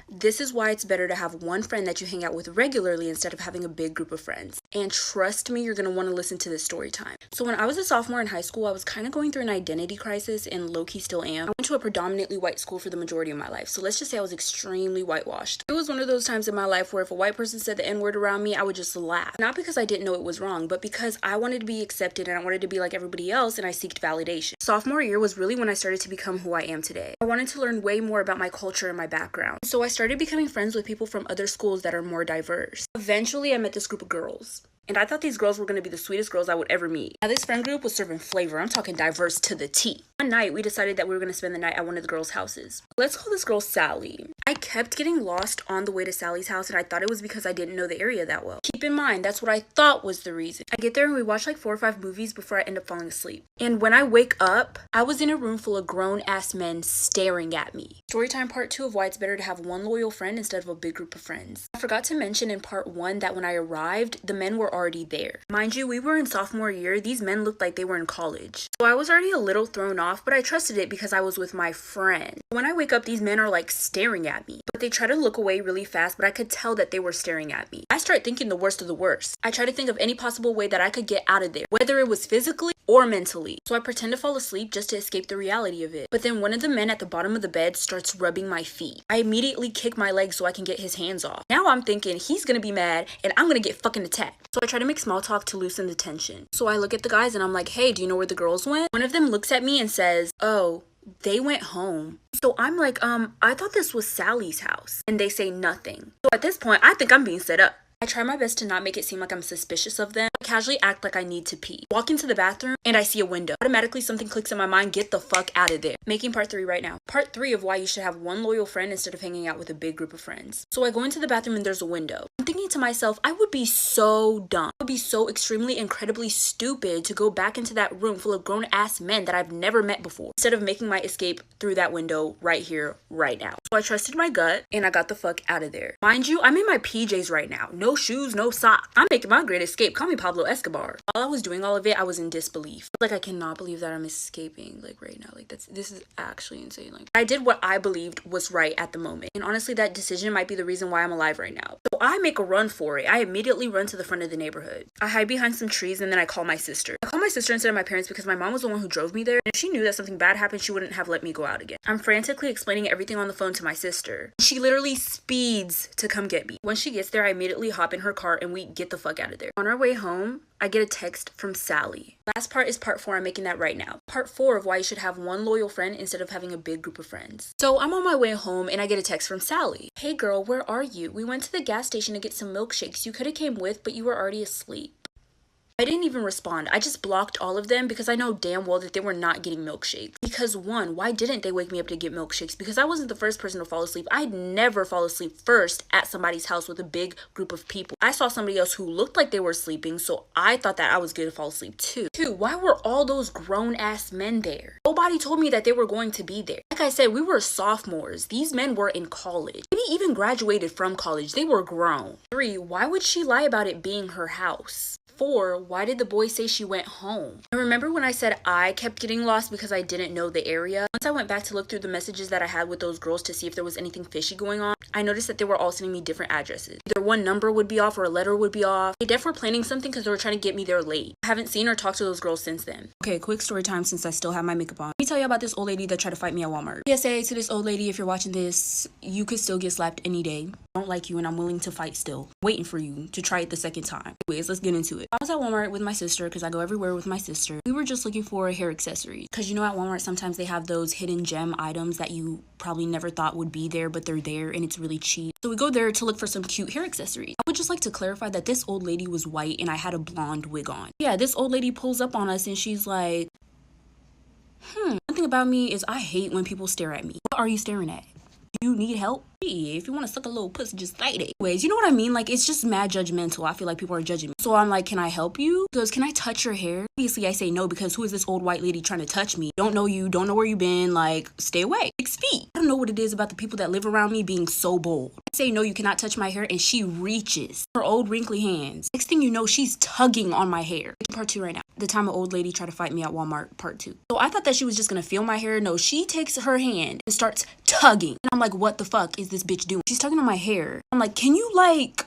This is why it's better to have one friend that you hang out with regularly instead of having a big group of friends. And trust me, you're going to want to listen to this story time. So when I was a sophomore in high school, I was kind of going through an identity crisis, and low-key still am. I went to a predominantly white school for the majority of my life, so let's just say I was extremely whitewashed. It was one of those times in my life where if a white person said the N-word around me, I would just laugh. Not because I didn't know it was wrong, but because I wanted to be accepted and I wanted to be like everybody else, and I seeked validation. Sophomore year was really when I started to become who I am today. I wanted to learn way more about my culture and my background, so I started becoming friends with people from other schools that are more diverse. Eventually, I met this group of girls, and I thought these girls were going to be the sweetest girls I would ever meet. Now, this friend group was serving flavor. I'm talking diverse to the T. One night, we decided that we were going to spend the night at one of the girls' houses. Let's call this girl Sally. I kept getting lost on the way to Sally's house, and I thought it was because I didn't know the area that well. Keep in mind, that's what I thought was the reason. I get there and we watch like 4 or 5 movies before I end up falling asleep. And when I wake up, I was in a room full of grown-ass men staring at me. Storytime part 2 of why it's better to have one loyal friend instead of a big group of friends. I forgot to mention in part 1 that when I arrived, the men were already there. Mind you, we were in sophomore year. These men looked like they were in college. So I was already a little thrown off, but I trusted it because I was with my friend. When I wake up, these men are like staring at me, but they try to look away really fast, but I could tell that they were staring at me. I start thinking the worst of the worst. I try to think of any possible way that I could get out of there, whether it was physically or mentally. So I pretend to fall asleep just to escape the reality of it. But then one of the men at the bottom of the bed starts rubbing my feet. I immediately kick my leg so I can get his hands off. Now I'm thinking he's gonna be mad and I'm gonna get fucking attacked. So I try to make small talk to loosen the tension. So I look at the guys and I'm like, hey, do you know where the girls went? One of them looks at me and says, oh, they went home. So I'm like, I thought this was Sally's house. And they say nothing. So at this point, I think I'm being set up. I try my best to not make it seem like I'm suspicious of them. I casually act like I need to pee. Walk into the bathroom and I see a window. Automatically something clicks in my mind, get the fuck out of there. Making part 3 right now. Part 3 of why you should have one loyal friend instead of hanging out with a big group of friends. So I go into the bathroom and there's a window. I'm thinking to myself, I would be so dumb. I would be so extremely incredibly stupid to go back into that room full of grown ass men that I've never met before, instead of making my escape through that window right here, right now. So I trusted my gut and I got the fuck out of there. Mind you, I'm in my PJs right now. No shoes, no socks. I'm making my great escape. Call me Pablo Escobar. While I was doing all of it, I was in disbelief. Like, I cannot believe that I'm escaping, like, right now. Like, this is actually insane. Like, I did what I believed was right at the moment. And honestly, that decision might be the reason why I'm alive right now. So I make a run for it. I immediately run to the front of the neighborhood. I hide behind some trees and then I call my sister. I call my sister instead of my parents because my mom was the one who drove me there. And if she knew that something bad happened, she wouldn't have let me go out again. I'm frantically explaining everything on the phone to my sister. She literally speeds to come get me. When she gets there, I immediately hop in her car and we get the fuck out of there. On our way home, I get a text from Sally. Last part is part 4. I'm making that right now. Part 4 of why you should have one loyal friend instead of having a big group of friends. So I'm on my way home and I get a text from Sally. Hey girl, where are you? We went to the gas station to get some milkshakes. You could have came with, but you were already asleep. I didn't even respond. I just blocked all of them because I know damn well that they were not getting milkshakes. Because 1, why didn't they wake me up to get milkshakes? Because I wasn't the first person to fall asleep. I'd never fall asleep first at somebody's house with a big group of people. I saw somebody else who looked like they were sleeping, so I thought that I was going to fall asleep too. 2, why were all those grown ass men there? Nobody told me that they were going to be there. Like I said, we were sophomores. These men were in college. Maybe even graduated from college. They were grown. 3, why would she lie about it being her house? 4, why did the boy say she went home? And remember when I said I kept getting lost because I didn't know the area? Once I went back to look through the messages that I had with those girls to see if there was anything fishy going on, I noticed that they were all sending me different addresses. Either one number would be off or a letter would be off. They definitely were planning something because they were trying to get me there late. I haven't seen or talked to those girls since then. Okay, quick story time since I still have my makeup on. Let me tell you about this old lady that tried to fight me at Walmart. PSA to this old lady, if you're watching this, you could still get slapped any day. I don't like you and I'm willing to fight still. Waiting for you to try it the second time. Anyways, let's get into it. I was at Walmart with my sister because I go everywhere with my sister. We were just looking for hair accessories because you know at Walmart sometimes they have those hidden gem items that you probably never thought would be there, but they're there and it's really cheap. So we go there to look for some cute hair accessories. I would just like to clarify that this old lady was white and I had a blonde wig on. Yeah, this old lady pulls up on us and she's like, one thing about me is I hate when people stare at me. What are you staring at? Do you need help? Yeah, if you want to suck a little pussy, just fight it. Anyways, you know what I mean? Like, it's just mad judgmental. I feel like people are judging me. So I'm like, can I help you? She goes, can I touch your hair? Obviously, I say no because who is this old white lady trying to touch me? Don't know you, don't know where you've been, like, stay away. 6 feet. I don't know what it is about the people that live around me being so bold. I say, no, you cannot touch my hair, and she reaches her old wrinkly hands. Next thing you know, she's tugging on my hair. Part 2 right now. The time an old lady tried to fight me at Walmart, part 2. So I thought that she was just gonna feel my hair. No, she takes her hand and starts tugging. And I'm like, what the fuck is this? this bitch doing? She's tugging on my hair. I'm like, can you like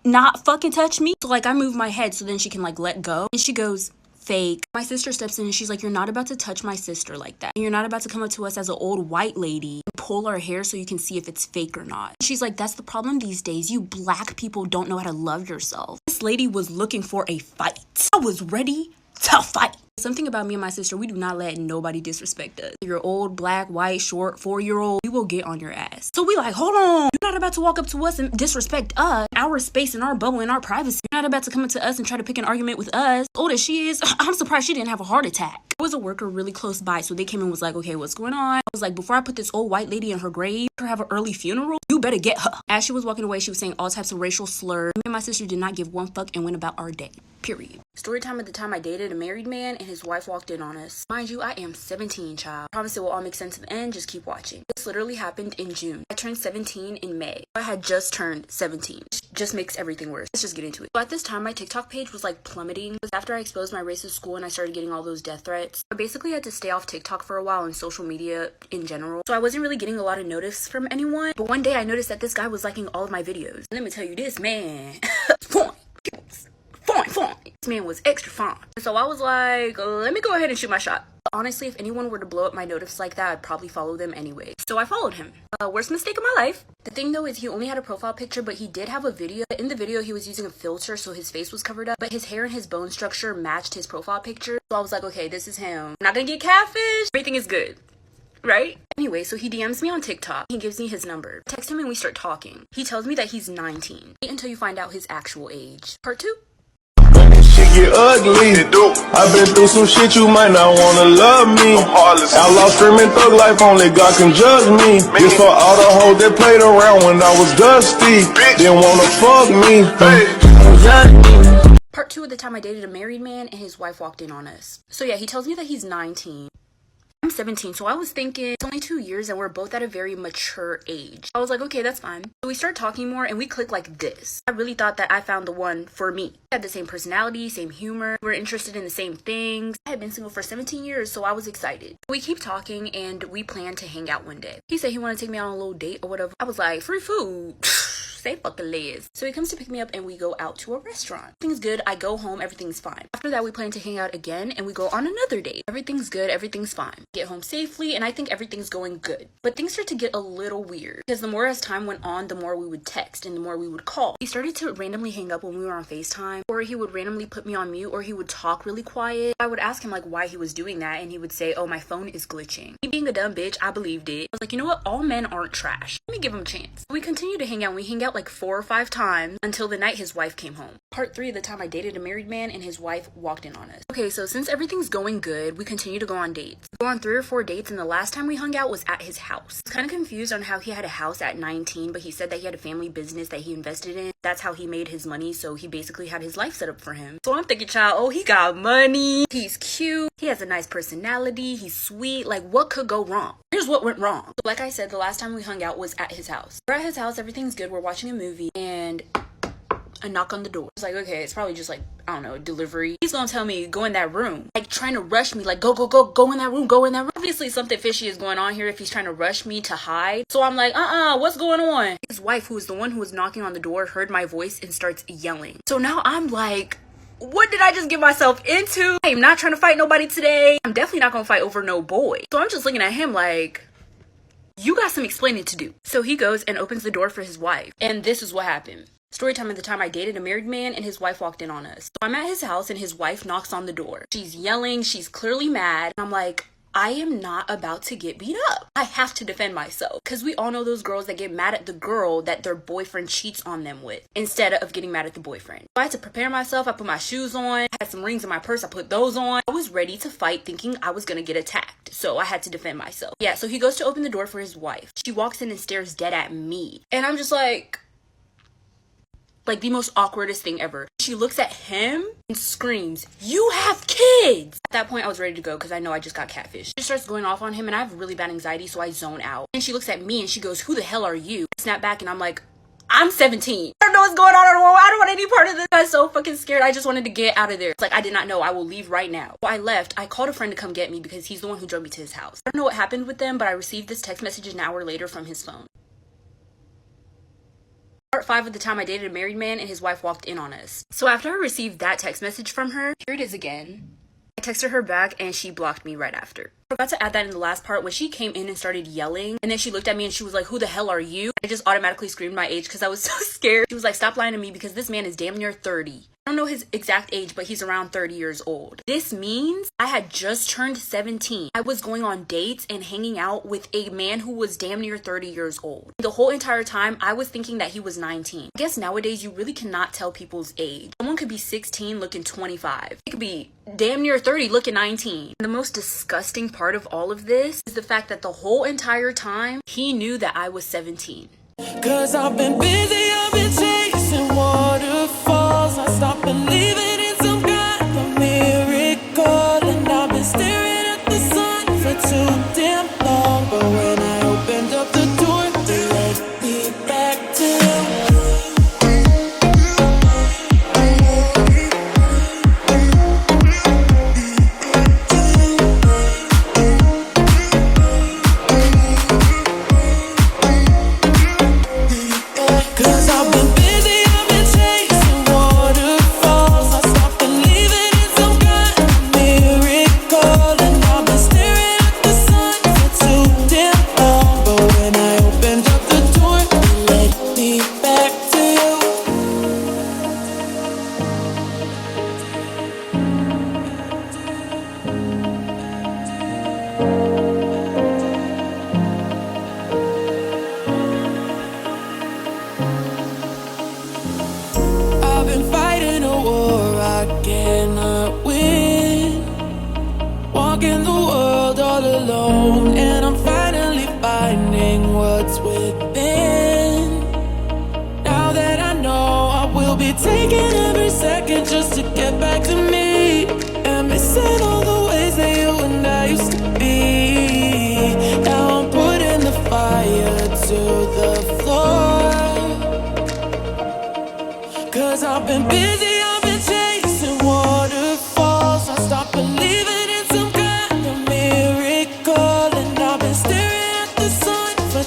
not fucking touch me? So like I move my head so then she can like let go. And she goes, fake. My sister steps in and she's like, you're not about to touch my sister like that. And you're not about to come up to us as an old white lady and pull our hair so you can see if it's fake or not. She's like, that's the problem these days. You black people don't know how to love yourself. This lady was looking for a fight. I was ready to fight. Something about me and my sister, we do not let nobody disrespect us. You're old, black, white, short, 4-year-old, we will get on your ass. So we like, hold on. You're not about to walk up to us and disrespect us, our space and our bubble and our privacy. You're not about to come up to us and try to pick an argument with us. Old as she is, I'm surprised she didn't have a heart attack. There was a worker really close by, so they came and was like, okay, what's going on? I was like, before I put this old white lady in her grave, her have an early funeral, you better get her. As she was walking away, she was saying all types of racial slurs. Me and my sister did not give one fuck and went about our day. Period. Story time at the time I dated a married man and his wife walked in on us. Mind you, I am 17, child. I promise it will all make sense at the end, just keep watching. This literally happened in June. I turned 17 in May. I had just turned 17. Just makes everything worse. Let's just get into it. So at this time, my TikTok page was like plummeting. After I exposed my racist school and I started getting all those death threats, I basically had to stay off TikTok for a while and social media in general. So I wasn't really getting a lot of notice from anyone. But one day I noticed that this guy was liking all of my videos. Let me tell you this, man. Fine. This man was extra fine. So I was like, let me go ahead and shoot my shot. Honestly, if anyone were to blow up my notifs like that, I'd probably follow them anyway. So I followed him. Worst mistake of my life. The thing though is he only had a profile picture, but he did have a video. In the video, he was using a filter, so his face was covered up, but his hair and his bone structure matched his profile picture. So I was like, okay, this is him. I'm not gonna get catfish. Everything is good. Right? Anyway, so he DMs me on TikTok. He gives me his number. I text him and we start talking. He tells me that he's 19. Wait until you find out his actual age. Part 2. Shit get ugly. I've been through some shit, you might not wanna love me. Outlaw screaming thug life, only God can judge me. This for all the hoes that played around when I was dusty. Didn't wanna fuck me. Part 2 of the time I dated a married man and his wife walked in on us. So yeah, he tells me that he's 19. I'm 17, so I was thinking it's only 2 years and we're both at a very mature age. I was like, okay, that's fine. So we start talking more and we click like this. I really thought that I found the one for me. We had the same personality, same humor. We were interested in the same things. I had been single for 17 years, so I was excited. We keep talking and we plan to hang out one day. He said he wanted to take me on a little date or whatever. I was like, free food. Say fucking Liz. So he comes to pick me up and we go out to a restaurant. Everything's good. I go home. Everything's fine. After that, we plan to hang out again and we go on another date. Everything's good. Everything's fine. Get home safely and I think everything's going good. But things start to get a little weird because the more as time went on, the more we would text and the more we would call. He started to randomly hang up when we were on FaceTime, or he would randomly put me on mute, or he would talk really quiet. I would ask him like why he was doing that and he would say, oh, my phone is glitching. Me being a dumb bitch, I believed it. I was like, you know what? All men aren't trash. Let me give him a chance. We continued to hang out. We hang out like 4 or 5 times until the night his wife came home. Part 3 of the time I dated a married man and his wife walked in on us. Okay, so since everything's going good, we continue to go on dates. We go on 3 or 4 dates and the last time we hung out was at his house. I was kind of confused on how he had a house at 19, but he said that he had a family business that he invested in. That's how he made his money, so he basically had his life set up for him. So I'm thinking, child, oh, he got money. He's cute. He has a nice personality. He's sweet. Like, what could go wrong? Here's what went wrong. So like I said, the last time we hung out was at his house. We're at his house, everything's good. We're watching a movie and a knock on the door. It's like, okay, it's probably just like, I don't know, a delivery. He's gonna tell me, go in that room. Like, trying to rush me, like, go in that room, go in that room. Obviously, something fishy is going on here if he's trying to rush me to hide. So I'm like, what's going on? His wife, who is the one who was knocking on the door, heard my voice and starts yelling. So now I'm like, what did I just get myself into? I am not trying to fight nobody today. I'm definitely not gonna fight over no boy. So I'm just looking at him like, you got some explaining to do. So he goes and opens the door for his wife. And this is what happened. Story time at the time I dated a married man and his wife walked in on us. So I'm at his house and his wife knocks on the door. She's yelling. She's clearly mad. And I'm like, I am not about to get beat up. I have to defend myself. Because we all know those girls that get mad at the girl that their boyfriend cheats on them with instead of getting mad at the boyfriend. So I had to prepare myself. I put my shoes on. I had some rings in my purse. I put those on. I was ready to fight thinking I was going to get attacked. So I had to defend myself. Yeah, so he goes to open the door for his wife. She walks in and stares dead at me. And I'm just like the most awkwardest thing ever. She looks at him and screams, you have kids! At that point, I was ready to go because I know I just got catfished. She starts going off on him and I have really bad anxiety, so I zone out. And she looks at me and she goes, who the hell are you? I snap back and I'm like, I'm 17. I don't know what's going on. I don't want any part of this. I was so fucking scared. I just wanted to get out of there. It's like, I did not know. I will leave right now. So I left. I called a friend to come get me because he's the one who drove me to his house. I don't know what happened with them, but I received this text message an hour later from his phone. Part 5 of the time I dated a married man and his wife walked in on us. So after I received that text message from her, here it is again. I texted her back and she blocked me right after. I forgot to add that in the last part when she came in and started yelling, and then she looked at me and she was like, "Who the hell are you?" I just automatically screamed my age because I was so scared. She was like, "Stop lying to me because this man is damn near 30. I don't know his exact age, but he's around 30 years old. This means I had just turned 17. I was going on dates and hanging out with a man who was damn near 30 years old. The whole entire time, I was thinking that he was 19. I guess nowadays you really cannot tell people's age. Someone could be 16 looking 25. It could be damn near 30 looking 19. The most disgusting part of all of this is the fact that the whole entire time, he knew that I was 17. Cause I've been busy, I've been chasing waterfalls. I stopped believing in some kind of miracle, and I've been staring at the sun for too damn long. But when I opened up the door, they led me back to you. Walking the world all alone, and I'm finally finding what's within. Now that I know, I will be taking every second just to get back to me, and missing all the ways that you and I used to be. Now I'm putting the fire to the floor, cause I've been busy, I've been chasing waterfalls. I stopped believing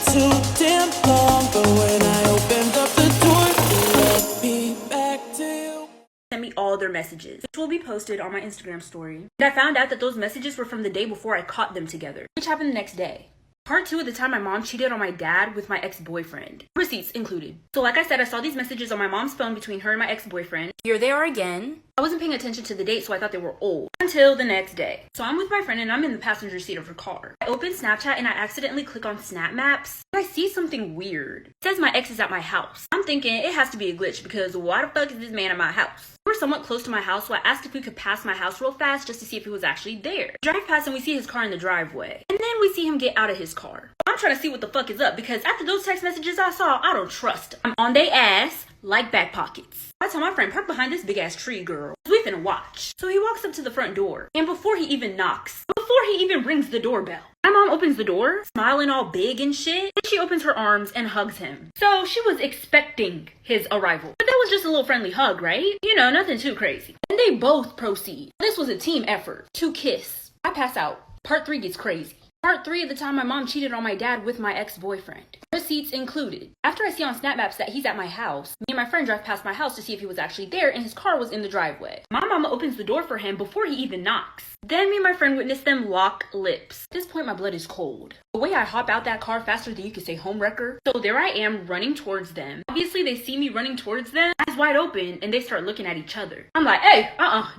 too damn long, but when I opened up the door, they led me back to you. Sent me all their messages, which will be posted on my Instagram story. And I found out that those messages were from the day before I caught them together, which happened the next day. Part 2 of the time my mom cheated on my dad with my ex-boyfriend. Receipts included. So like I said, I saw these messages on my mom's phone between her and my ex-boyfriend. Here they are again. I wasn't paying attention to the date, so I thought they were old. Until the next day. So I'm with my friend and I'm in the passenger seat of her car. I open Snapchat and I accidentally click on Snap Maps. I see something weird. It says my ex is at my house. I'm thinking it has to be a glitch because why the fuck is this man at my house? We're somewhat close to my house, so I asked if we could pass my house real fast just to see if he was actually there. We drive past and we see his car in the driveway. And then we see him get out of his car. I'm trying to see what the fuck is up because after those text messages I saw, I don't trust him. I'm on they ass like back pockets. I tell my friend, park behind this big ass tree, girl. We finna watch. So he walks up to the front door, and before he even knocks, before he even rings the doorbell, my mom opens the door, smiling all big and shit, and she opens her arms and hugs him. So she was expecting his arrival. But that was just a little friendly hug, right? You know, nothing too crazy. And they both proceed. This was a team effort to kiss. I pass out. Part 3 gets crazy. Part 3 of the time my mom cheated on my dad with my ex-boyfriend. Receipts included. After I see on Snap Maps that he's at my house, me and my friend drive past my house to see if he was actually there, and his car was in the driveway. My mama opens the door for him before he even knocks. Then me and my friend witness them lock lips. At this point, my blood is cold. The way I hop out that car faster than you could say homewrecker. So there I am running towards them. Obviously, they see me running towards them, eyes wide open, and they start looking at each other. I'm like, hey,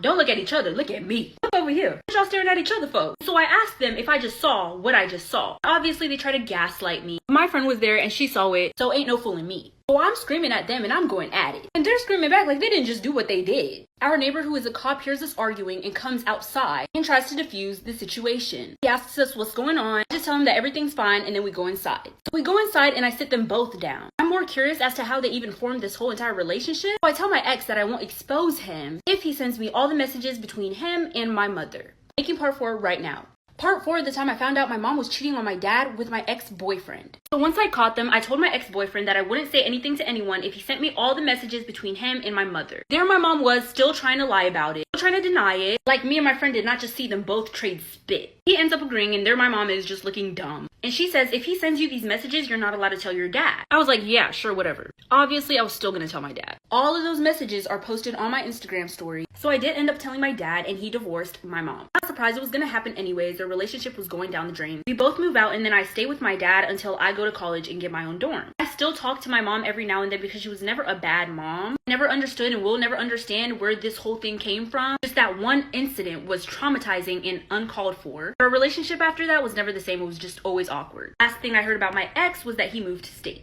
don't look at each other, look at me. Look over here. What y'all staring at each other for? So I asked them if I just saw what I just saw. Obviously, they try to gaslight me. My friend was there and she saw it, so ain't no fooling me. So I'm screaming at them and I'm going at it. And they're screaming back like they didn't just do what they did. Our neighbor, who is a cop, hears us arguing and comes outside and tries to defuse the situation. He asks us what's going on. I just tell him that everything's fine and then we go inside. So we go inside and I sit them both down. I'm more curious as to how they even formed this whole entire relationship. So I tell my ex that I won't expose him if he sends me all the messages between him and my mother. Making part 4 right now. Part 4 of the time I found out my mom was cheating on my dad with my ex-boyfriend. So once I caught them, I told my ex-boyfriend that I wouldn't say anything to anyone if he sent me all the messages between him and my mother. There my mom was, still trying to lie about it, still trying to deny it. Like me and my friend did not just see them both trade spit. He ends up agreeing and there my mom is just looking dumb. And she says, if he sends you these messages, you're not allowed to tell your dad. I was like, yeah, sure, whatever. Obviously, I was still gonna tell my dad. All of those messages are posted on my Instagram story. So I did end up telling my dad, and he divorced my mom. Not surprised, it was gonna happen anyways. Their relationship was going down the drain. We both move out, and then I stay with my dad until I go to college and get my own dorm. I still talk to my mom every now and then because she was never a bad mom. I never understood and will never understand where this whole thing came from. Just that one incident was traumatizing and uncalled for. Our relationship after that was never the same. It was just always awkward. Last thing I heard about my ex was that he moved to state.